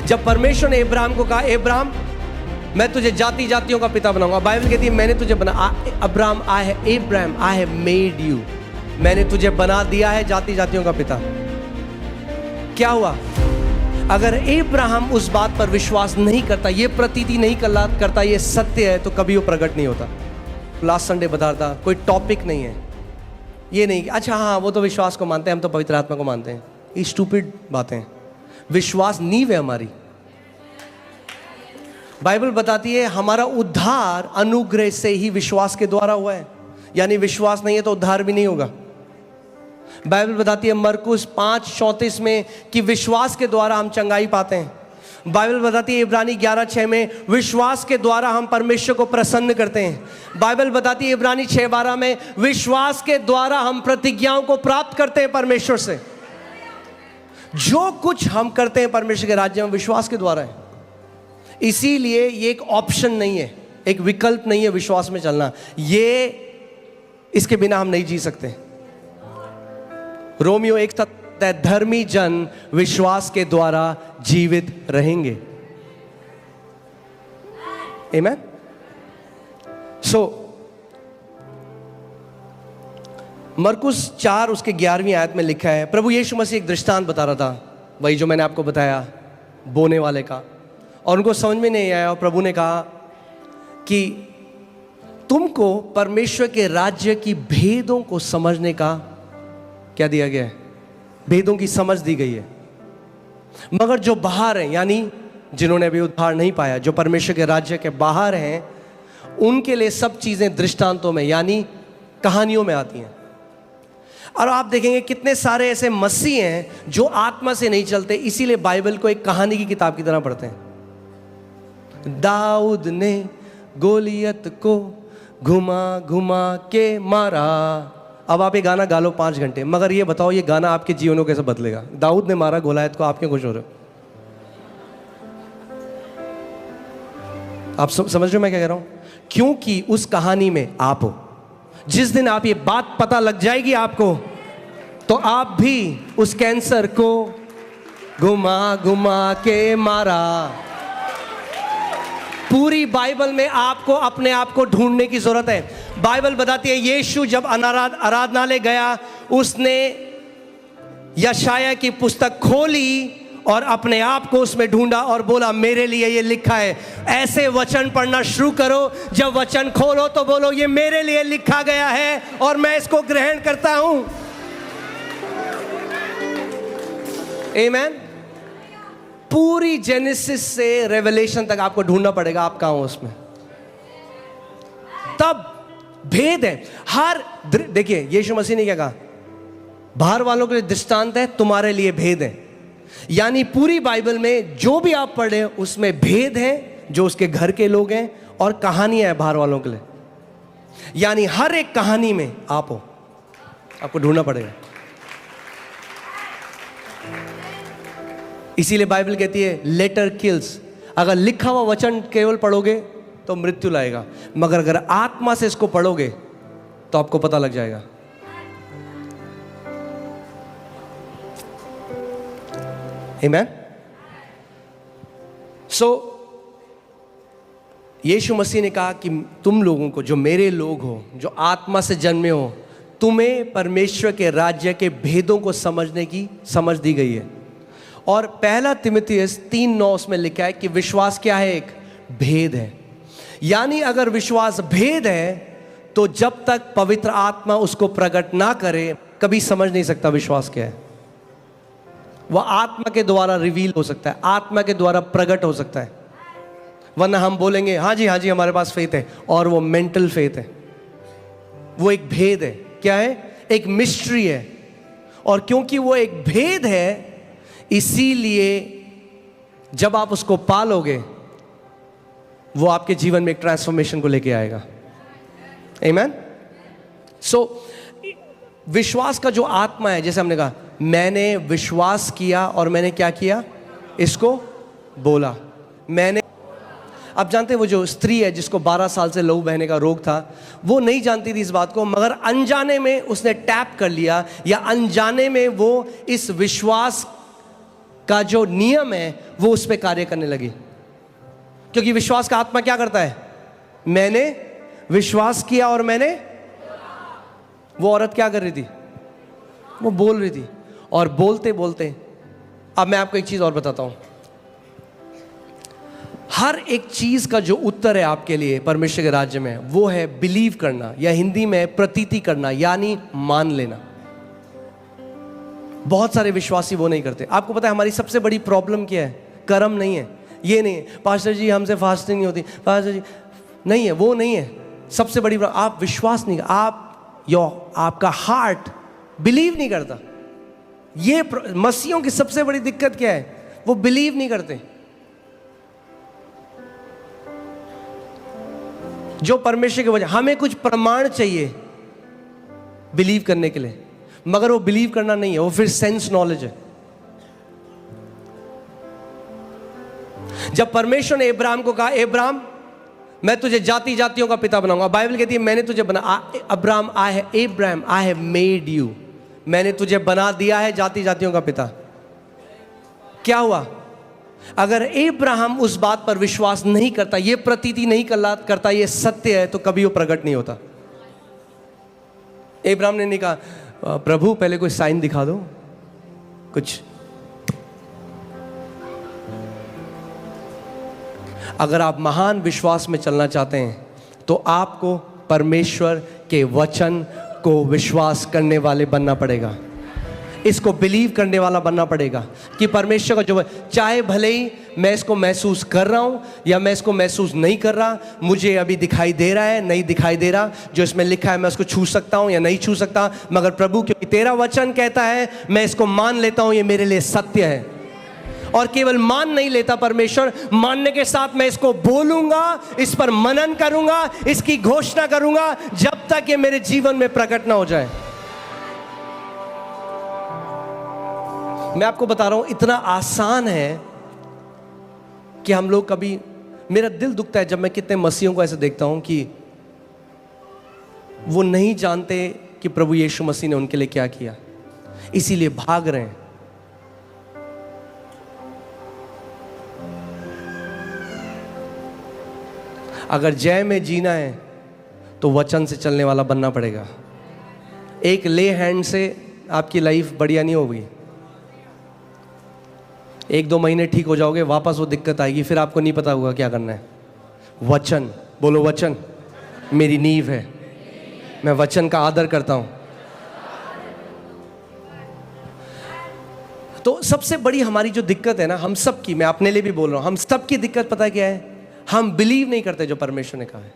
जब परमेश्वर ने इब्राहिम को कहा, इब्राहिम मैं तुझे जाति जातियों का पिता बनाऊंगा, बाइबल कहती है मैंने तुझे बना, Abraham I have made you, मैंने तुझे बना दिया है जाति जातियों का पिता। क्या हुआ? अगर इब्राहिम उस बात पर विश्वास नहीं करता, ये प्रतीति नहीं करता ये सत्य है, तो कभी वो प्रकट नहीं होता। लास्ट संडे बता रहा था, कोई टॉपिक नहीं है ये नहीं कि अच्छा हाँ वो तो विश्वास को मानते हैं, हम तो पवित्र आत्मा को मानते हैं। ये स्टूपिड बातें। विश्वास नींव है हमारी। बाइबल बताती है हमारा उद्धार अनुग्रह से ही विश्वास के द्वारा हुआ है, यानी विश्वास नहीं है तो उद्धार भी नहीं होगा। बाइबल बताती है मरकुस 5:34 में कि विश्वास के द्वारा हम चंगाई पाते हैं। बाइबल बताती है इब्रानी 11:6 में विश्वास के द्वारा हम परमेश्वर को प्रसन्न करते हैं। बाइबल बताती है इब्रानी 6:12 में विश्वास के द्वारा हम प्रतिज्ञाओं को प्राप्त करते हैं परमेश्वर से। जो कुछ हम करते हैं परमेश्वर के राज्य में विश्वास के द्वारा है। इसीलिए ये एक ऑप्शन नहीं है, एक विकल्प नहीं है विश्वास में चलना, ये इसके बिना हम नहीं जी सकते। रोमियो 1:7 धर्मी जन विश्वास के द्वारा जीवित रहेंगे। आमेन। सो मरकुस 4 उसके 11वीं आयत में लिखा है, प्रभु यीशु मसीह एक दृष्टांत बता रहा था, वही जो मैंने आपको बताया बोने वाले का, और उनको समझ में नहीं आया। और प्रभु ने कहा कि तुमको परमेश्वर के राज्य की भेदों को समझने का क्या दिया गया है? भेदों की समझ दी गई है। मगर जो बाहर हैं, यानी जिन्होंने अभी उद्धार नहीं पाया, जो परमेश्वर के राज्य के बाहर हैं, उनके लिए सब चीजें दृष्टांतों में यानी कहानियों में आती हैं। और आप देखेंगे कितने सारे ऐसे मसीह हैं जो आत्मा से नहीं चलते, इसीलिए बाइबल को एक कहानी की किताब की तरह पढ़ते हैं। दाऊद ने गोलियत को घुमा घुमा के मारा। अब आप ये गाना गा लो 5 घंटे, मगर ये बताओ ये गाना आपके जीवन को कैसे बदलेगा? दाऊद ने मारा गोलियत को, आप क्यों खुश हो रहे हो? आप समझ रहे हो मैं क्या कह रहा हूं? क्योंकि उस कहानी में आप हो। जिस दिन आप ये बात पता लग जाएगी आपको, तो आप भी उस कैंसर को घुमा घुमा के मारा। पूरी बाइबल में आपको अपने आप को ढूंढने की जरूरत है। बाइबल बताती है यीशु जब आराधनालय गया, उसने यशाया की पुस्तक खोली और अपने आप को उसमें ढूंढा और बोला मेरे लिए ये लिखा है। ऐसे वचन पढ़ना शुरू करो, जब वचन खोलो तो बोलो ये मेरे लिए लिखा गया है और मैं इसको ग्रहण करता हूं। आमेन। पूरी जेनेसिस से रेवलेशन तक आपको ढूंढना पड़ेगा आप कहां हो उसमें, तब भेद है। हर देखिए यीशु मसीह ने क्या कहा? बाहर वालों के लिए दृष्टांत है, तुम्हारे लिए भेद है। यानी पूरी बाइबल में जो भी आप पढ़े उसमें भेद है, जो उसके घर के लोग हैं, और कहानियां हैं बाहर वालों के लिए। यानी हर एक कहानी में आप हो, आपको ढूंढना पड़ेगा। इसीलिए बाइबल कहती है लेटर किल्स। अगर लिखा हुआ वचन केवल पढ़ोगे तो मृत्यु लाएगा, मगर अगर आत्मा से इसको पढ़ोगे तो आपको पता लग जाएगा। आमेन। सो यीशु मसीह ने कहा कि तुम लोगों को, जो मेरे लोग हो, जो आत्मा से जन्मे हो, तुम्हें परमेश्वर के राज्य के भेदों को समझने की समझ दी गई है। और 1 तिमुथियुस 3:9 में लिखा है कि विश्वास क्या है? एक भेद है। यानी अगर विश्वास भेद है तो जब तक पवित्र आत्मा उसको प्रकट ना करे कभी समझ नहीं सकता विश्वास क्या है। वह आत्मा के द्वारा रिवील हो सकता है, आत्मा के द्वारा प्रकट हो सकता है, वरना हम बोलेंगे हाँ जी हमारे पास फेथ है, और वो मेंटल फेथ है। वो एक भेद है। क्या है? एक मिस्ट्री है। और क्योंकि वो एक भेद है, इसीलिए जब आप उसको पालोगे वो आपके जीवन में एक ट्रांसफॉर्मेशन को लेके आएगा। आमेन। सो विश्वास का जो आत्मा है, जैसे हमने कहा मैंने विश्वास किया और मैंने क्या किया? इसको बोला। मैंने, आप जानते हैं वो जो स्त्री है जिसको 12 साल से लहू बहने का रोग था, वो नहीं जानती थी इस बात को, मगर अनजाने में उसने टैप कर लिया, या अनजाने में वो इस विश्वास का जो नियम है वो उस पर कार्य करने लगी। क्योंकि विश्वास का आत्मा क्या करता है? मैंने विश्वास किया और मैंने, वो औरत क्या कर रही थी? वो बोल रही थी। और बोलते बोलते, अब मैं आपको एक चीज और बताता हूं, हर एक चीज का जो उत्तर है आपके लिए परमेश्वर के राज्य में, वो है बिलीव करना, या हिंदी में प्रतीति करना, यानी मान लेना। बहुत सारे विश्वासी वो नहीं करते। आपको पता है हमारी सबसे बड़ी प्रॉब्लम क्या है? कर्म नहीं है, ये नहीं है पास्टर जी हमसे फास्टिंग नहीं होती, पास्टर जी नहीं है, वो नहीं है। सबसे बड़ी आप विश्वास नहीं, आपका हार्ट बिलीव नहीं करता। ये मसीहों की सबसे बड़ी दिक्कत क्या है? वो बिलीव नहीं करते। जो परमेश्वर की वजह, हमें कुछ प्रमाण चाहिए बिलीव करने के लिए, मगर वो बिलीव करना नहीं है, वो फिर सेंस नॉलेज है। जब परमेश्वर ने अब्राहम को कहा, अब्राहम मैं तुझे जाति जातियों का पिता बनाऊंगा, बाइबल कहती है मैंने तुझे बना, Abraham I have made you, मैंने तुझे बना दिया है जाति जातियों का पिता। क्या हुआ? अगर अब्राहम उस बात पर विश्वास नहीं करता, ये प्रतीति नहीं करता ये सत्य है, तो कभी वो प्रकट नहीं होता। अब्राहम ने नहीं कहा प्रभु पहले कोई साइन दिखा दो कुछ। अगर आप महान विश्वास में चलना चाहते हैं तो आपको परमेश्वर के वचन को विश्वास करने वाले बनना पड़ेगा, इसको बिलीव करने वाला बनना पड़ेगा कि परमेश्वर का जो, चाहे भले ही मैं इसको महसूस कर रहा हूं या मैं इसको महसूस नहीं कर रहा, मुझे अभी दिखाई दे रहा है नहीं दिखाई दे रहा, जो इसमें लिखा है मैं उसको छू सकता हूं या नहीं छू सकता, मगर प्रभु क्योंकि तेरा वचन कहता है मैं इसको मान लेता हूं, ये मेरे लिए सत्य है। और केवल मान नहीं लेता परमेश्वर, मानने के साथ मैं इसको बोलूंगा, इस पर मनन करूंगा, इसकी घोषणा करूंगा जब तक ये मेरे जीवन में प्रकट ना हो जाए। मैं आपको बता रहा हूं इतना आसान है कि हम लोग कभी, मेरा दिल दुखता है जब मैं कितने मसीहों को ऐसे देखता हूं कि वो नहीं जानते कि प्रभु यीशु मसीह ने उनके लिए क्या किया, इसीलिए भाग रहे हैं। अगर जय में जीना है तो वचन से चलने वाला बनना पड़ेगा। एक ले हैंड से आपकी लाइफ बढ़िया नहीं होगी। 1-2 महीने ठीक हो जाओगे, वापस वो दिक्कत आएगी, फिर आपको नहीं पता होगा क्या करना है। वचन बोलो, वचन मेरी नींव है, मैं वचन का आदर करता हूं। तो सबसे बड़ी हमारी जो दिक्कत है ना, हम सब की, मैं अपने लिए भी बोल रहा हूं, हम सब की दिक्कत पता है क्या है? हम बिलीव नहीं करते जो परमेश्वर ने कहा है।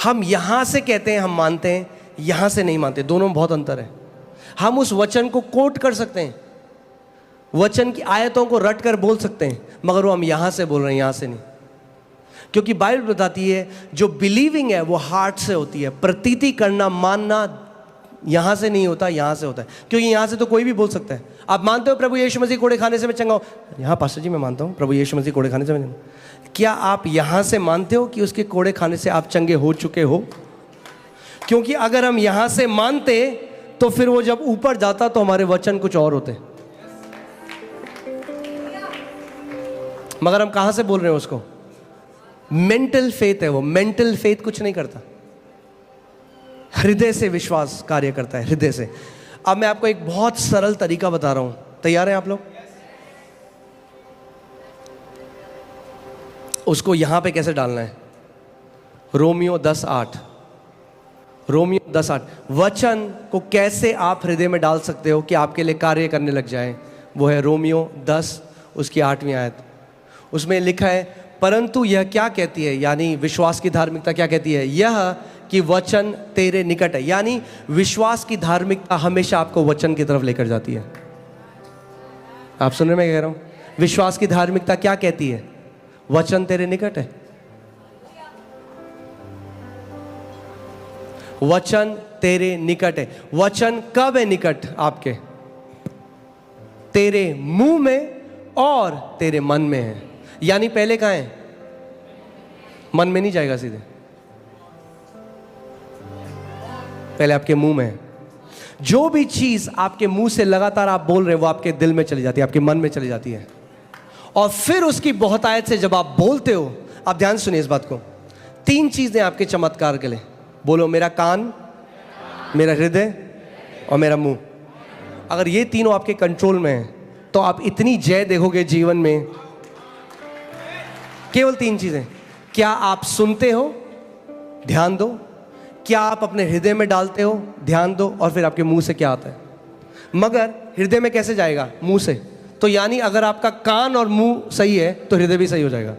हम यहां से कहते हैं हम मानते हैं, यहां से नहीं मानते, दोनों में बहुत अंतर है। हम उस वचन को कोट कर सकते हैं, वचन की आयतों को रट कर बोल सकते हैं, मगर वो हम यहां से बोल रहे हैं, यहां से नहीं। क्योंकि बाइबल बताती है जो बिलीविंग है वो हार्ट से होती है, प्रतीति करना, मानना यहां से नहीं होता, यहां से होता है। क्योंकि यहां से तो कोई भी बोल सकता है। आप मानते हो प्रभु यीशु मसीह कोड़े खाने से मैं चंगा हूं? हाँ पास्टर जी मैं मानता हूं प्रभु यीशु मसीह कोड़े खाने से मैं। क्या आप यहां से मानते हो कि उसके कोड़े खाने से आप चंगे हो चुके हो? क्योंकि अगर हम यहां से मानते तो फिर वो जब ऊपर जाता तो हमारे वचन कुछ और होते, मगर हम कहां से बोल रहे हैं उसको? मेंटल फेथ है वो। मेंटल फेथ कुछ नहीं करता, हृदय से विश्वास कार्य करता है, हृदय से। अब मैं आपको एक बहुत सरल तरीका बता रहा हूं, तैयार हैं आप लोग? उसको यहां पे कैसे डालना है? Romeo 10:8, Romeo 10:8। वचन को कैसे आप हृदय में डाल सकते हो कि आपके लिए कार्य करने लग जाए, वो है रोमियो 10 उसकी 8वीं आयत। उसमें लिखा है परंतु यह क्या कहती है, यानी विश्वास की धार्मिकता क्या कहती है? यह कि वचन तेरे निकट है। यानी विश्वास की धार्मिकता हमेशा आपको वचन की तरफ लेकर जाती है। आप सुन रहे मैं कह रहा हूं? विश्वास की धार्मिकता क्या कहती है? वचन तेरे निकट है। वचन तेरे निकट है। वचन कब है निकट आपके? तेरे मुंह में और तेरे मन में है। यानी पहले कहां है? मन में नहीं जाएगा सीधे, पहले आपके मुंह में है। जो भी चीज़ आपके मुंह से लगातार आप बोल रहे हैं वो आपके दिल में चली जाती है, आपके मन में चली जाती है। और फिर उसकी बहुतायत से जब आप बोलते हो, आप ध्यान सुनिए इस बात को, 3 चीज़ें आपके चमत्कार के लिए। बोलो, मेरा कान, मेरा हृदय और मेरा मुंह। अगर ये तीनों आपके कंट्रोल में है तो आप इतनी जय देखोगे जीवन में। केवल 3 चीज़ें। क्या आप सुनते हो? ध्यान दो। क्या आप अपने हृदय में डालते हो? ध्यान दो। और फिर आपके मुंह से क्या आता है? मगर हृदय में कैसे जाएगा? मुंह से। तो यानी अगर आपका कान और मुंह सही है तो हृदय भी सही हो जाएगा।